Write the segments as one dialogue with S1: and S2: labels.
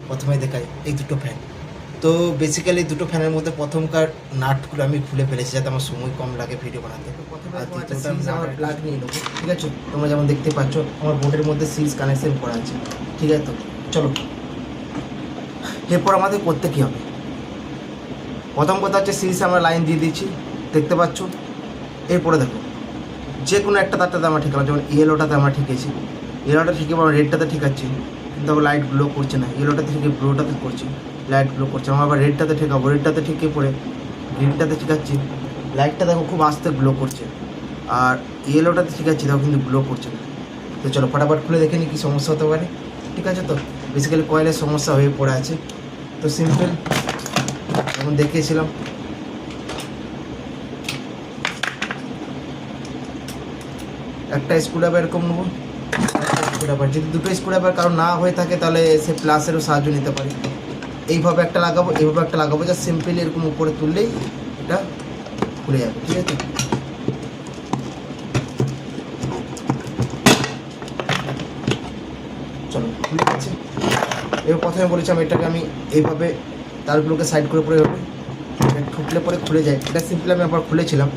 S1: প্রথমে দেখাই এই দুটো ফ্যান। তো বেসিক্যালি দুটো ফ্যানের মধ্যে প্রথমকার নাটগুলো আমি খুলে ফেলেছি যাতে আমার সময় কম লাগে ভিডিও বানাতে। আর দ্বিতীয়টা আমরা প্লাগ নিয়ে নেবো, ঠিক আছে? তোমরা যেমন দেখতে পাচ্ছ আমার বোর্ডের মধ্যে সিরিজ কানেকশন করা আছে, ঠিক আছে? তো চলো, এরপর আমাদের করতে কী হবে। প্রথম কথা হচ্ছে সিরিজে আমরা লাইন দিয়ে দিয়েছি, দেখতে পাচ্ছ। এরপরে দেখো যে কোনো একটা তারটাতে আমরা ঠিকালাম, যেমন ইয়েলোটাতে আমরা ঠিকেছি, ইয়েলোটা ঠিক আমরা রেডটাতে ঠিকাচ্ছি, কিন্তু আবার লাইট গ্লো করছে না। ইয়েলোটাতে ঠিক ব্লুটাতে করছি, লাইট গ্লো করছে। আমরা আবার রেডটাতে ঠেকাবো, রেডটাতে ঠিকে পড়ে গ্রিনটাতে ঠিকাচ্ছি, লাইটটা দেখো খুব আস্তে গ্লো করছে। আর ইয়েলোটাতে ঠিকাচ্ছি, দেখো কিন্তু গ্লো করছে না। তো চলো ফটাফট খুলে দেখে নিই কী সমস্যা হতে পারে, ঠিক আছে? তো বেসিক্যালি কয়েলের সমস্যা হয়ে পড়ে আছে। তো সিম্পল যেমন দেখিয়েছিলাম, একটা স্ক্রুড্রাইভার এরকম নেবো, স্ক্রুড্রাইভার। যদি দুটো স্ক্রুড্রাইভার কারণ না হয়ে থাকে তাহলে সে প্লাসেরও সাহায্য নিতে পারে। এইভাবে একটা লাগাবো, এইভাবে একটা লাগাবো, যা সিম্পলি এরকম উপরে তুললেই এটা খুলে যাবে, ঠিক আছে? চলো খুলে গেছে। এবার প্রথমে বলেছিলাম এটাকে আমি এইভাবে তারগুলোকে সাইড করে পরে হবে ঠুকলে পরে খুলে যায়। এটা সিম্পলি আমি আবার খুলেছিলাম,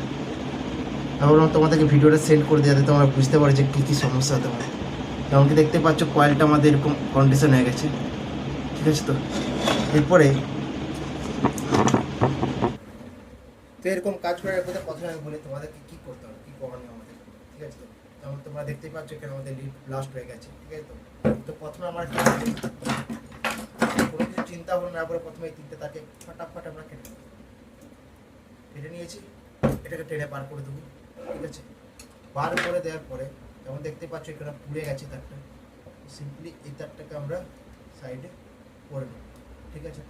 S1: আমি তোমাদেরকে ভিডিওটা সেন্ড করে দেওয়াতে তোমরা বুঝতে পারো যে কী কী সমস্যা হতে পারে। যেমনকি দেখতে পাচ্ছ কয়েলটা আমাদের এরকম কন্ডিশন হয়ে গেছে, ঠিক আছে? তো এরপরে তো এরকম কাজ করার পরে প্রথমে আমি বলি তোমাদেরকে কী করতে হবে, কী করণীয় আমাদের, ঠিক আছে? তো যেমন তোমরা দেখতেই পাচ্ছ এখানে আমাদের লিড ব্লাস্ট হয়ে গেছে, ঠিক আছে? তো প্রথমে আমরা কোনো কিছু চিন্তা ভাবনা না করে প্রথমে এই তিনটে তাকে ফটাফট আমরা কেটে নিয়েছি। এটাকে টেনে পার করে দেবো, ঠিক আছে? বার করে দেওয়ার পরে যেমন দেখতে পাচ্ছ এখানে পুড়ে গেছে তারটা, সিম্পলি এই তারটাকে আমরা সাইডে করে নেব, ঠিক আছে?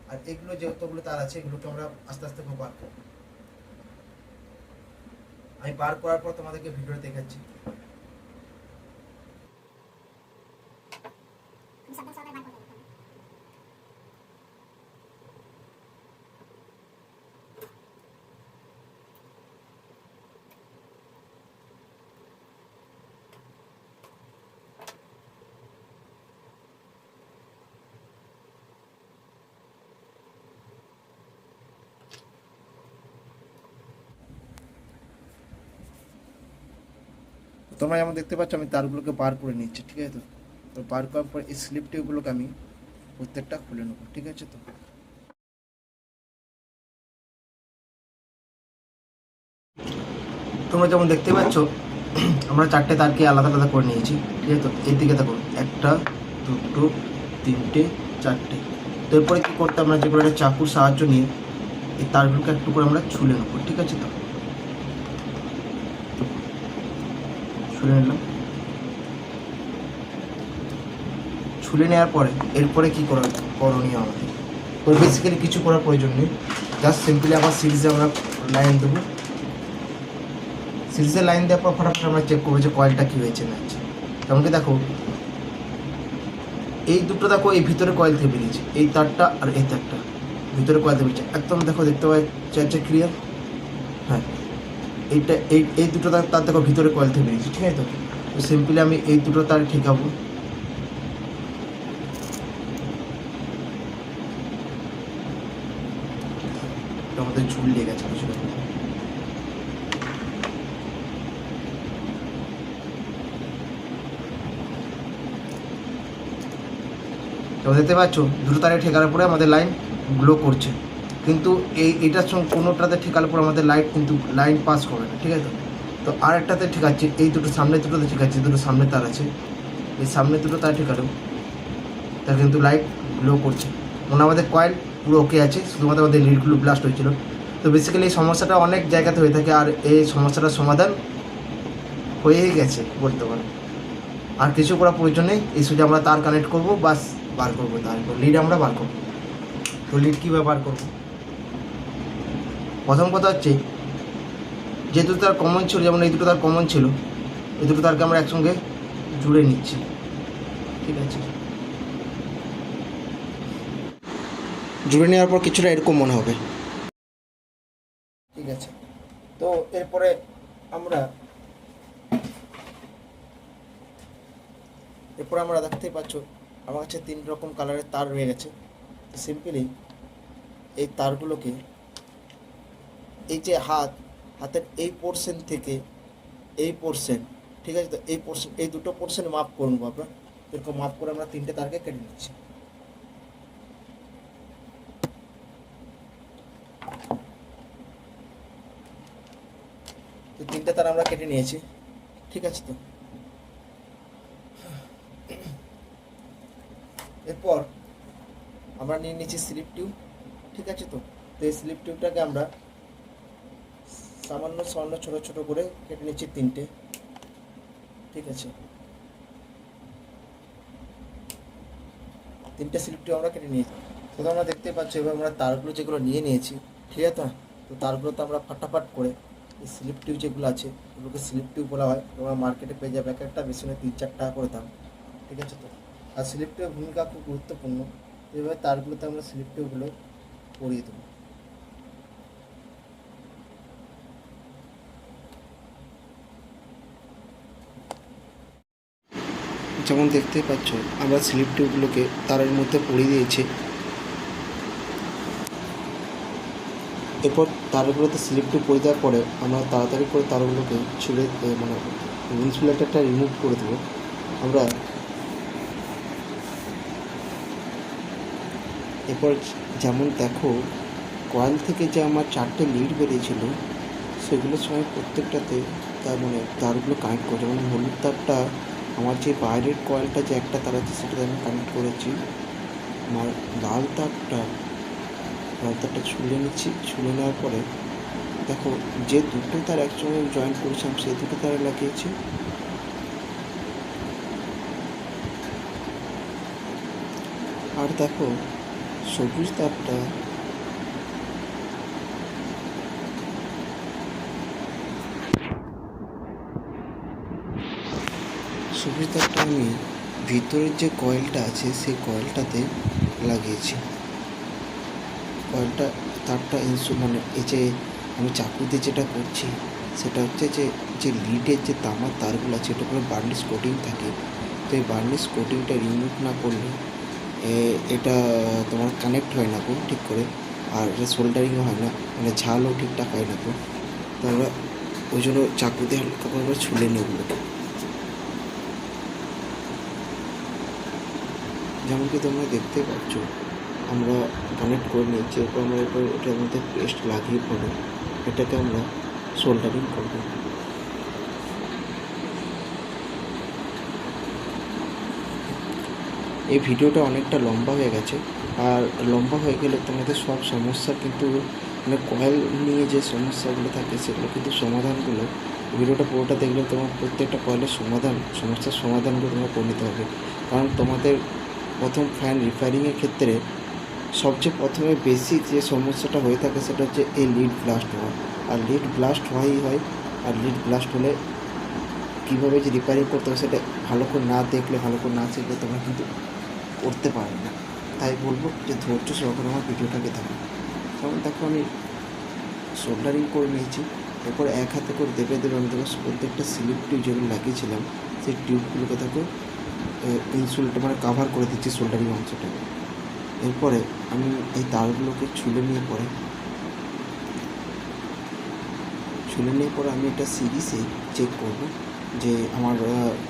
S1: আর এগুলো যতগুলো তার আছে এগুলোকে আমরা আস্তে আস্তে বার করব। আমি বার করার পর তোমাদেরকে ভিডিও দেখাচ্ছি। তোমরা যেমন দেখতে পাচ্ছ আমি তারগুলোকে বার করে নিচ্ছি, ঠিক আছে? তো বার করার পর এই স্লিপ টিউবগুলোকে আমি প্রত্যেকটা খুলে নেবো, ঠিক আছে? তো তোমরা যেমন দেখতে পাচ্ছ আমরা চারটে তারকে আলাদা আলাদা করে নিয়েছি, ঠিক আছে? তো এর দিকে দেখো, একটা, দুটো, তিনটে, চারটে। তো এরপরে কী করতে, আমরা যে কোনো একটা চাকুর সাহায্য নিয়ে এই তারগুলোকে একটু করে আমরা ছুলে নেবো, ঠিক আছে? তো ছুলে নিলাম। ছুলে নেওয়ার পরে এরপরে কী করণীয় আমাদের, তো বেসিক্যালি কিছু করার প্রয়োজন নেই, জাস্ট সিম্পলি আবার সিরিজে আমরা লাইন দেবো। সিরিজে লাইন দেওয়ার পর ফটাফট আমরা চেক করবো যে কয়েলটা কী হয়েছে না হচ্ছে। তেমনকি দেখো এই দুটো দেখো, এই ভিতরে কয়েল থেকে বেরিয়েছে, এই তারটা আর এই তারটা ভিতরে কয়েল থেকে বেরিয়েছে একদম, দেখো দেখতে পাচ্ছে ক্লিয়ার। হ্যাঁ, এইটা এই দুটো তার দেখো ভিতরে কয়েল থেকে বেরিয়েছে, ঠিক আছে? তো সিম্পলি আমি এই দুটো তার ঠিকাবো। আমাদের ঝুল লেগে গেছে কিছুটা। তোমরা দেখতে পাচ্ছ দুটো তারে ঠেকানোর পরে আমাদের লাইন গ্লো করছে, কিন্তু এইটার সঙ্গে কোনোটাতে ঠেকানোর পরে আমাদের লাইট কিন্তু লাইন পাস করবে না, ঠিক আছে? তো আরেকটাতে ঠেকাচ্ছি, এই দুটো সামনে দুটোতে ঠেকাচ্ছি, দুটো সামনে তার আছে, এই সামনে দুটো তার ঠেকানো, তার কিন্তু লাইট গ্লো করছে। মনে আমাদের কয়েল পুরো ওকে আছে, শুধুমাত্র আমাদের লিডগুলো ব্লাস্ট হয়েছিল। তো বেসিক্যালি এই সমস্যাটা অনেক জায়গাতে হয়ে থাকে, আর এই সমস্যাটার সমাধান হয়েই গেছে বলতে পারো। আর কিছু করার প্রয়োজন নেই, এই শুধু আমরা তার কানেক্ট করবো, বাস বার করবো, তারপর লিড আমরা বার করবো। তো লিড কীভাবে বার করবো, প্রথম কথা হচ্ছে যে দুটো তার কমন ছিল, যেমন এই দুটো তার কমন ছিল, এই দুটো তারকে আমরা একসঙ্গে জুড়ে নিচ্ছি, ঠিক আছে? জুড়ে নেওয়ার পর কিছুটা এরকম মনে হবে, ঠিক আছে? তো এরপরে আমরা দেখতেই পাচ্ছ আমার কাছে 3 রকম কালারের তার রয়ে গেছে। তো সিম্পলি এই তারগুলোকে এই যে হাতের এই পোর্শন থেকে এই পোর্শন, ঠিক আছে, তো এই পোর্শন, এই দুটো পোর্শনে মাপ করে নেবো আমরা। এরকম মাপ করে আমরা 3টে তারকে কেটে নিচ্ছি। তো 3টে তার আমরা কেটে নিয়েছি, ঠিক আছে। তো এরপর আমরা নিয়ে নিচ্ছি স্লিপ টিউব, ঠিক আছে। তো এই স্লিপ টিউবটাকে আমরা সামান্য ছোটো ছোটো করে কেটে নিচ্ছি 3টে, ঠিক আছে। 3টে স্লিপ টিউব আমরা কেটে নিয়েছি। তো আমরা দেখতে পাচ্ছি এবার আমরা তারগুলো যেগুলো নিয়ে নিয়েছি, ঠিক আছে। তো তারগুলো তো আমরা ফাটাফাট করে এই স্লিপ টিউব যেগুলো আছে এগুলোকে স্লিপ টিউব বলা হয়। তোমরা মার্কেটে পেয়ে যাবে, এক একটা মেশিনে 3-4 টাকা করে দাম, ঠিক আছে। তো আর স্লিপ টিউবের ভূমিকা খুব গুরুত্বপূর্ণ। এভাবে তারগুলোতে আমরা স্লিপ টিউবগুলো পরিয়ে দেবো। যেমন দেখতে পাচ্ছ আমরা স্লিপ টিউবগুলোকে তারের মধ্যে পরিয়ে দিয়েছি। এরপর তারগুলোতে স্লিপ টিউব পরিয়ে দেওয়ার পরে আমরা তাড়াতাড়ি করে তারগুলোকে ছুঁড়ে মানে ইনসুলেটরটা রিমুভ করে দেবো আমরা। এরপর যেমন দেখো কয়েল থেকে যে আমার 4টে লিড বেরিয়েছিল সেগুলোর সময় প্রত্যেকটাতে তার মানে তারগুলো কানেক্ট করে, যেমন হলুদ তারটা আমার যে বাইরের কয়েলটা যে একটা তার আছে সেটাতে আমি কানেক্ট করেছি। আমার লাল তারটা ছুলে নিচ্ছি। ছুলে নেওয়ার পরে দেখো যে দুটো তার একসঙ্গে জয়েন করেছিলাম সেই দুটো তারে লাগিয়েছি। আর দেখো সবুজ তারটা আমি ভিতরের যে কয়েলটা আছে সেই কয়েলটাতে লাগিয়েছি। কয়েলটা তারটা মানে এই যে আমি চাকু দিয়ে যেটা করছি সেটা হচ্ছে যে লিডের যে তামার তারগুলো আছে এটা করে বার্নিশ কোটিং থাকে। তো এই বার্নিশ কোটিংটা রিমুভ না করলে এটা তোমার কানেক্ট হয় না গো ঠিক করে, আর এটা সোল্ডারিংও হয় না, মানে ঝালও ঠিকঠাক হয় না গো। তো আমরা ওই জন্য চাকু দিয়ে হালকা করে ছুলে নিই ওগুলোকে। যেমন কি তোমরা দেখতে পাচ্ছ আমরা কানেক্ট করে নিয়েছি। এরপর আমরা এটার মধ্যে পেস্ট লাগিয়ে পড়ে এটাকে আমরা সোল্ডারিং করব। এই ভিডিওটা অনেকটা লম্বা হয়ে গেছে, আর লম্বা হয়ে গেলে তোমাদের সব সমস্যা কিন্তু মানে কয়েল নিয়ে যে সমস্যাগুলো থাকে সেগুলো কিন্তু সমাধানগুলো ভিডিওটা পুরোটা দেখলে তোমার প্রত্যেকটা কয়েলের সমস্যার সমাধানগুলো তোমার করে নিতে হবে। কারণ তোমাদের প্রথম ফ্যান রিপেয়ারিংয়ের ক্ষেত্রে সবচেয়ে প্রথমে বেসিক যে সমস্যাটা হয়ে থাকে সেটা হচ্ছে এই লিড ব্লাস্ট হওয়া। আর লিড ব্লাস্ট হয়। আর লিড ব্লাস্ট হলে কীভাবে যে রিপেয়ারিং করতে হবে সেটা ভালো করে না দেখলে, ভালো করে না শিখলে তোমরা কিন্তু করতে পারবে না। তাই বলবো যে ধৈর্য সহকারে আমার ভিডিওটাকে দেখো। যেমন দেখো আমি সোল্ডারিং করে নিয়েছি। এরপর এক হাতে করে দেবে আমি দেখো প্রত্যেকটা স্লিপ টিউব যেগুলো লাগিয়েছিলাম সেই টিউবগুলোকে দেখো ইনসুলেট মানে কাভার করে দিচ্ছি সোল্ডারিং অংশটা। এরপরে আমি এই তারগুলোকে ছুলে নিয়ে পরে আমি এটা সিরিজে চেক করব যে আমার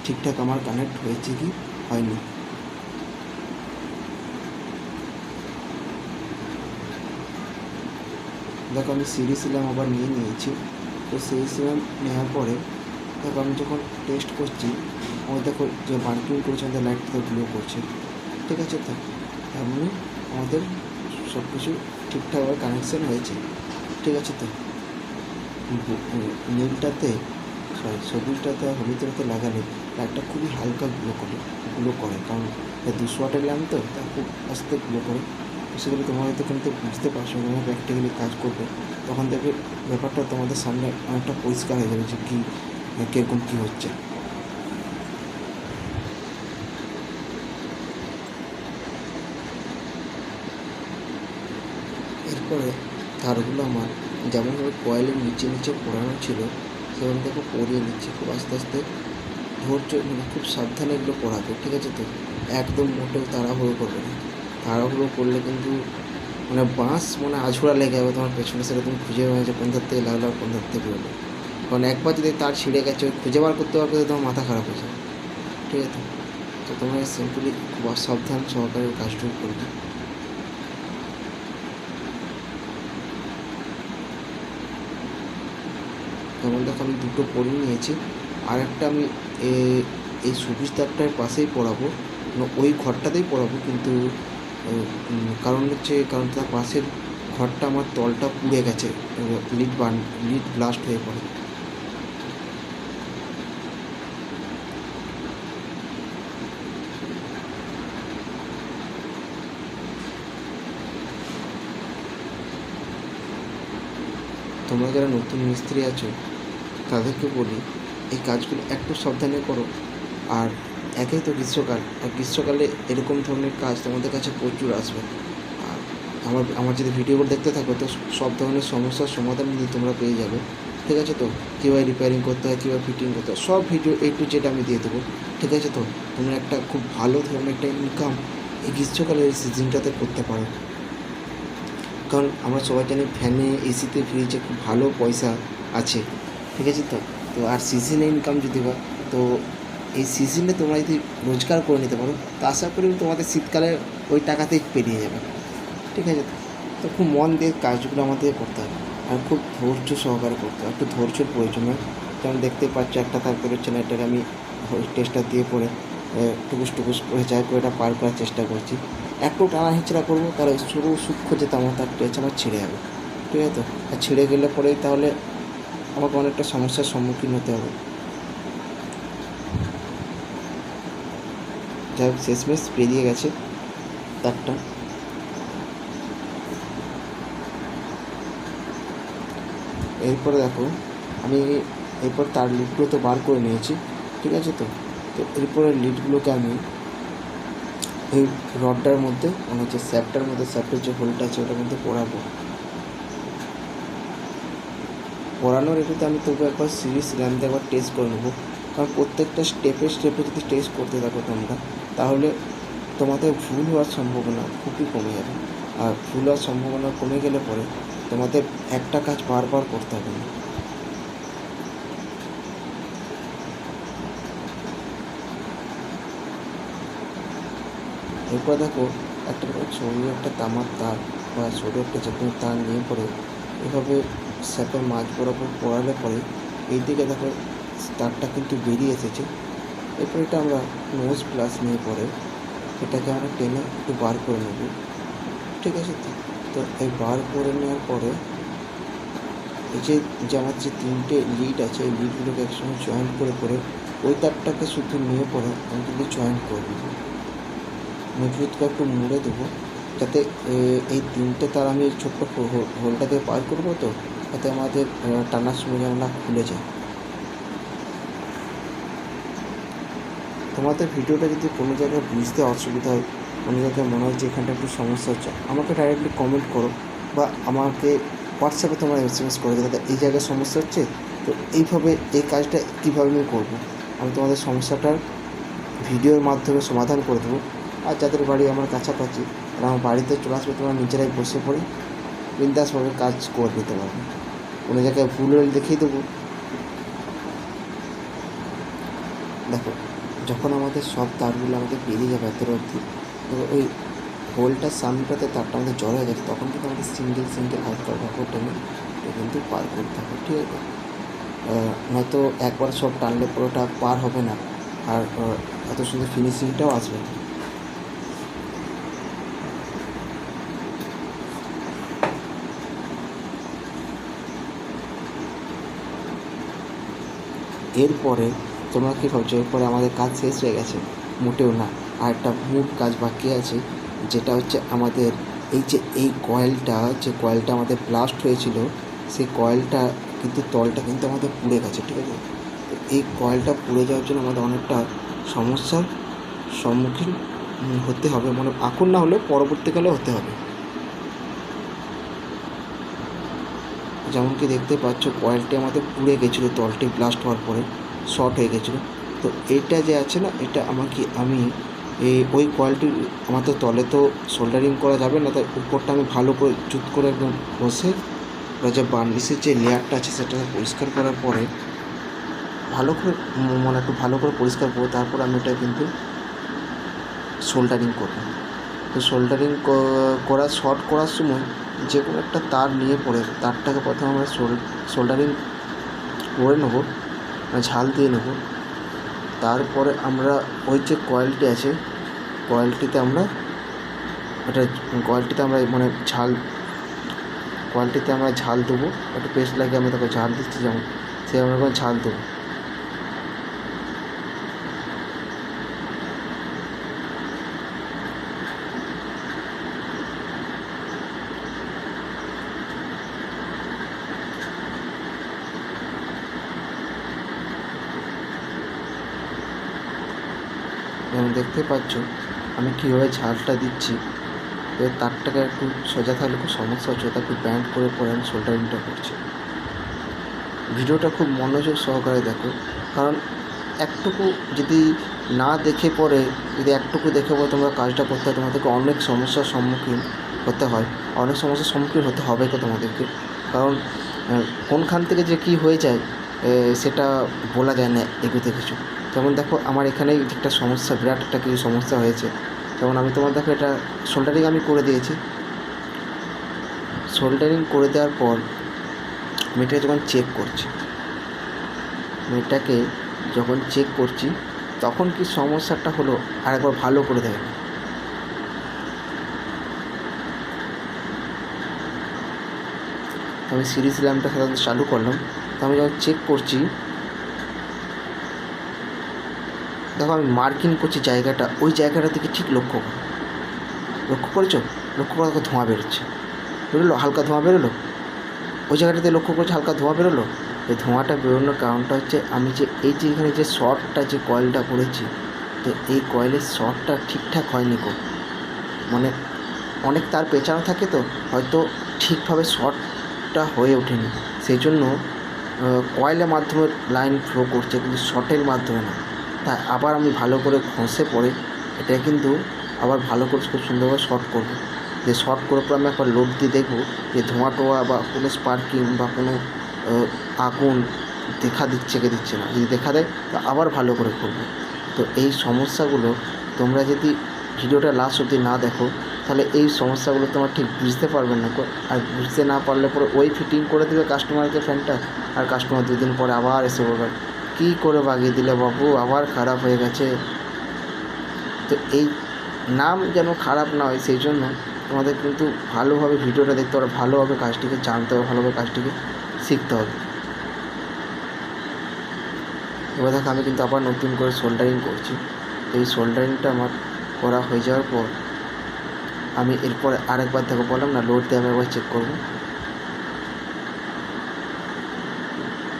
S1: ঠিকঠাক আমার কানেক্ট হয়েছে কি হয়নি। দেখো আমি সিরিজ ইলাম আবার নিয়েছি। তো সিরিজ ইলাম নেওয়ার পরে দেখো আমি যখন টেস্ট করছি আমার দেখো যে বার্কিং করছে আমাদের লাইটটা গ্লো করছে, ঠিক আছে। তো তার মানে আমাদের সব কিছু ঠিকঠাকভাবে কানেকশান হয়েছে, ঠিক আছে। তো নীলটাতে সবুজটাতে আর হলুদটাতে লাগালে লাইটটা খুবই হালকা গ্লো করে কারণ 200 ওয়াটের ল্যাম্প তো তা খুব আস্তে গ্লো করে। সেগুলো তোমরা হয়তো কিন্তু বুঝতে পারছো না, প্র্যাকটিক্যালি কাজ করবে তখন দেখবে ব্যাপারটা তোমাদের সামনে অনেকটা পরিষ্কার হয়ে যাবে যে কীরকম কী হচ্ছে। এরপরে তারগুলো আমার যেমনভাবে কয়েলের নিচে পড়ানো ছিল সেভাবে দেখো পরিয়ে নিচ্ছে খুব আস্তে আস্তে। ধৈর্য মানে খুব সাবধানে এগুলো পড়াবে, ঠিক আছে। তো একদম মোটেও তাড়াহুড়ো করবে না। তাড়াহুড়ো করলে কিন্তু মানে বাঁশ মানে আঝোড়া লেগে যাবে তোমার পেছনে, সেটা তুমি খুঁজে পাবে যে কোন ধার থেকে লাগলো আর কোন ধার থেকে বেরোলো। কারণ একবার যদি তার ছিঁড়ে গেছে ওই খুঁজে বার করতে পারবে, তোমার মাথা খারাপ হয়ে যাবে। ঠিক আছে, তো তোমরা সিম্পলি খুব সাবধান সহকারে কাজটুকু করবে। যেমন দেখো আমি দুটো পরিয়ে নিয়েছি, আর একটা আমি এই সবুজ দাগটার পাশেই পড়াবো, ওই ঘরটাতেই পড়াবো, কিন্তু কারণ তার পাশের ঘরটা আমার তলটা পুড়ে গেছে, লিড ব্লাস্ট হয়ে পড়ে। তোমরা যারা নতুন মিস্ত্রি আছো তাদেরকে বলি এই কাজগুলো একটু সাবধানে করো। আর একেই তো গ্রীষ্মকাল, আর গ্রীষ্মকালে এরকম ধরনের কাজ তোমাদের কাছে প্রচুর আসবে। আর আমার যদি ভিডিওগুলো দেখতে থাকো তো সব ধরনের সমস্যার সমাধান কিন্তু তোমরা পেয়ে যাবে। ঠিক আছে, তো কীভাবে রিপেয়ারিং করতে হয়, কীভাবে ফিটিং করতে হয়, সব ভিডিও A to Z আমি দিয়ে দেবো। ঠিক আছে, তো তোমরা একটা খুব ভালো ধরনের একটা ইনকাম এই গ্রীষ্মকালের এই সিজনটাতে করতে পারো। কারণ আমরা সবাই জানি ফ্যানে, এসিতে, ফ্রিজে খুব ভালো পয়সা আছে। ঠিক আছে, তো তো আর সিজনে ইনকাম যদি হয়, তো এই সিজনে তোমরা যদি রোজগার করে নিতে পারো তো আশা করি তোমাদের শীতকালে ওই টাকাতেই পেরিয়ে যাবে। ঠিক আছে, তো খুব মন দিয়ে কাজগুলো আমাদের করতে হবে, আর খুব ধৈর্য সহকারে করতে হবে। একটু ধৈর্যের প্রয়োজন হয়। যেমন দেখতে পাচ্ছ একটা তার বেরোচ্ছে না, এটাকে আমি টেস্টার দিয়ে পরে টুকুস করে যাই করে এটা পার করার চেষ্টা করছি। একটু টানা হেঁচড়া করবো, তাহলে সরু সূক্ষ্ম যে তার টেস্ট আমার ছিঁড়ে যাবে। ঠিক আছে, তো আর ছিঁড়ে গেলে পরেই তাহলে আমাকে অনেকটা সমস্যার সম্মুখীন হতে হবে। যাই হোক, শেষমেশ পেরিয়ে গেছে তারটা। এরপরে দেখো আমি এরপর তার লিডগুলো তো বার করে নিয়েছি। ঠিক আছে, তো তো এরপরে লিডগুলোকে আমি এই রডটার মধ্যে মানে যে স্যাপটার যে হোলটা আছে ওটার মধ্যে পরাবো। পরানোর এটাতে আমি তবু একবার সিরিজ র্যাম দিয়ে একবার টেস্ট করে নেবো। কারণ প্রত্যেকটা স্টেপে যদি টেস্ট করতে থাকো তোমরা, তাহলে তোমাদের ভুল হওয়ার সম্ভাবনা খুবই কমে যাবে। আর ভুল হওয়ার সম্ভাবনা কমে গেলে পরে তোমাদের একটা কাজ বারবার করতে হবে না। এরপর দেখো একটা সরু একটা তামার তার বা সরু একটা যে কোনো তার নিয়ে পরে এভাবে স্যাপের মাঝ বরাবর পড়ালে পরে এই দিকে দেখো তারটা কিন্তু বেরিয়ে এসেছে। এরপর এটা আমরা নোজ প্লাস নিয়ে পরে এটাকে আমরা টেনে একটু বার করে নেব। ঠিক আছে, তো এই বার করে নেওয়ার পরে এই যে আমার যে তিনটে লিড আছে এই লিডগুলোকে একসঙ্গে জয়েন্ট করে ওই তারটাকে শুধু নিয়ে পরে আমি কিন্তু জয়েন্ট করে দেবো। মজবুতকে একটু মুড়ে দেবো, যাতে এই তিনটে তার আমি ছোট্ট হোলটাকে পার করবো, তো যাতে আমাদের টানার সময় যেন না খুলে যায়। তোমাদের ভিডিওটা যদি কোনো জায়গায় বুঝতে অসুবিধা হয়, কোনো জায়গায় মনে হয় যে এখানটা একটু সমস্যা হচ্ছে, আমাকে ডাইরেক্টলি কমেন্ট করো বা আমাকে হোয়াটসঅ্যাপে তোমরা SMS করে দাদা এই জায়গায় সমস্যা হচ্ছে, তো এইভাবে এই কাজটা কীভাবে আমি করবো, আমি তোমাদের সমস্যাটার ভিডিওর মাধ্যমে সমাধান করে দেবো। আর যাদের বাড়ি আমার কাছাকাছি আর আমার বাড়িতে চলে আসবে, তোমরা নিজেরাই বসে পড়ে বিন্দাসভাবে কাজ করে নিতে পারবে। কোনো জায়গায় ভুল হলে দেখিয়ে দেবো। দেখো যখন আমাদের সব তারগুলো আমাদের বেরিয়ে যাবে এত অবধি, ওই হোলটার সামনেটাতে তারটা আমাদের জড় হয়ে গেছে, তখন কিন্তু আমাদের সিঙ্গেল হালকা ভাবে টেনে কিন্তু পার করতে হবে। ঠিক আছে, নয়তো একবার সব টানলে পুরোটা পার হবে না, আর এত সুন্দর ফিনিশিংটাও আসবে না। এরপরে তোমরা কী ভাবছো এরপরে আমাদের কাজ শেষ হয়ে গেছে? মোটেও না, আর একটা মূল কাজ বাকি আছে, যেটা হচ্ছে আমাদের এই কয়েলটা আমাদের ব্লাস্ট হয়েছিল, সেই কয়েলটা কিন্তু তলটা কিন্তু আমাদের পুড়ে গেছে। ঠিক আছে, তো এই কয়েলটা পুড়ে যাওয়ার জন্য আমাদের অনেকটা সমস্যার সম্মুখীন হতে হবে, মানে এখন না হলেও পরবর্তীকালে হতে হবে। যেমন কি দেখতে পাচ্ছ কয়েলটি আমাদের পুড়ে গেছিলো, তলটি ব্লাস্ট হওয়ার পরে শর্ট হয়ে গেছিলো। তো এইটা যে আছে না, এটা আমি ওই কয়েলটি আমাদের তলে তো সোল্ডারিং করা যাবে না, তাই উপরটা আমি ভালো করে জুত করে একদম বসে যে বার্নিশের যে লেয়ারটা আছে সেটা পরিষ্কার করার পরে ভালো করে মানে একটু ভালো করে পরিষ্কার করবো, তারপর আমি এটা কিন্তু সোল্ডারিং করব। তো সোল্ডারিং শর্ট করার সময় যে কোনো একটা তার নিয়ে পড়ে তারটাকে প্রথমে আমরা সোল্ডারিং করে নেবো, ঝাল দিয়ে নেব। তারপরে আমরা ওই যে কয়েলটি আছে কয়েলটিতে আমরা মানে কয়েলটিতে আমরা ঝাল দেবো, একটু পেস্ট লাগিয়ে আমরা তাকে ঝাল দিচ্ছি, যেমন সেরকম করে ঝাল দেবো। যেমন দেখতে পাচ্ছ আমি কীভাবে ঝালটা দিচ্ছি। এবার তারটাকে একটু সোজা থাকলে খুব সমস্যা হচ্ছে, ওটা একটু ব্যান্ড করে আমি সোল্ডারিংটা করছি। ভিডিওটা খুব মনোযোগ সহকারে দেখো, কারণ একটুকু যদি না দেখে পরে যদি একটুকু দেখে পরে তোমরা কাজটা করতে হয় তোমাদেরকে অনেক সমস্যার সম্মুখীন হতে হয়, অনেক সমস্যার সম্মুখীন হতে হবে তো তোমাদেরকে। কারণ কোনখান থেকে যে কী হয়ে যায় সেটা বলা যায় না এগুতে কিছু। যেমন দেখো আমার এখানেই একটা সমস্যা, বিরাট একটা কিছু সমস্যা হয়েছে। যেমন আমি তোমার দেখো এটা সোল্ডারিং আমি করে দিয়েছি। সোল্ডারিং করে দেওয়ার পর আমি এটাকে যখন চেক করছি তখন কি সমস্যাটা হলো আরেকবার ভালো করে দেয়। আমি সিরিজ ল্যাম্পটা সাধারণত চালু করলাম, তো আমি যখন চেক করছি দেখো আমি মার্কিং করছি জায়গাটা, ওই জায়গাটা থেকে ঠিক লক্ষ্য করেছো, লক্ষ্য করে দেখো ধোঁয়া বেরোলো, হালকা ধোঁয়া বেরোলো। ওই জায়গাটাতে লক্ষ্য করছি হালকা ধোঁয়া বেরোলো। এই ধোঁয়াটা বেরোনোর কারণটা হচ্ছে আমি যে এখানে যে শর্টটা যে কয়েলটা করেছি, তো এই কয়েলের শর্টটা ঠিকঠাক হয়নি মানে অনেক তার পেঁচানো থাকে, তো হয়তো ঠিকভাবে শর্টটা হয়ে ওঠেনি, সেই জন্য কয়েলের মাধ্যমে লাইন ফ্লো করছে কিন্তু শর্টের মাধ্যমে না। তাই আবার আমি ভালো করে ঘষে পরে এটা কিন্তু আবার ভালো করে খুব সুন্দরভাবে শর্ট করবো। যে শর্ট করার পর আমি একবার লোড দিয়ে দেখবো যে ধোঁয়া টোয়া বা কোনো স্পার্কিং বা কোনো আগুন দিচ্ছে না। যদি দেখা দেয় তো আবার ভালো করে করবো। তো এই সমস্যাগুলো তোমরা যদি ভিডিওটা লাস্ট অবধি না দেখো তাহলে এই সমস্যাগুলো তোমরা ঠিক বুঝতে পারবে না। আর বুঝতে না পারলে পরে ওই ফিটিং করে দেবে কাস্টমারকে ফ্যানটা, আর কাস্টমার 2 দিন পরে আবার এসে বলবে কী করে বাগিয়ে দিলে বাবু, আবার খারাপ হয়ে গেছে। তো এই নাম যেন খারাপ না হয় সেই জন্য তোমাদের কিন্তু ভালোভাবে ভিডিওটা দেখতে হবে, ভালোভাবে কাজটিকে জানতে হবে, ভালোভাবে কাজটিকে শিখতে হবে। এবার দেখো আমি কিন্তু আবার নতুন করে সোল্ডারিং করছি। এই সোল্ডারিংটা আমার করা হয়ে যাওয়ার পর আমি এরপরে আরেকবার দেখো বললাম না লোড দিয়ে আমি একবার চেক করবো।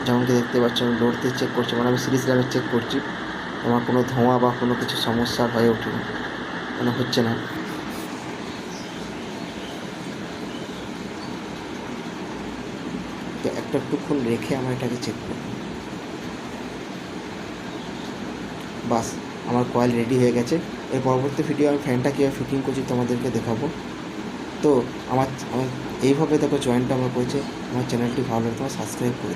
S1: যেমন কি দেখতে পাচ্ছি আমি লোড দিয়ে চেক করছি, মানে আমি সিরিজ ল্যাম্পে চেক করছি, আমার কোনো ধোঁয়া বা কোনো কিছু সমস্যা হয়ে ওঠেনি, মানে হচ্ছে না। তো একটুক্ষণ রেখে আমার এটাকে চেক করব। বাস আমার কয়েল রেডি হয়ে গেছে। এর পরবর্তী ভিডিও আমি ফ্যানটা কীভাবে ফিটিং করছি তোমাদেরকে দেখাবো। তো আমার এইভাবে দেখো জয়েন্টটা আমার করেছে। আমার চ্যানেলটি ভালো লাগে তোমার সাবস্ক্রাইব করে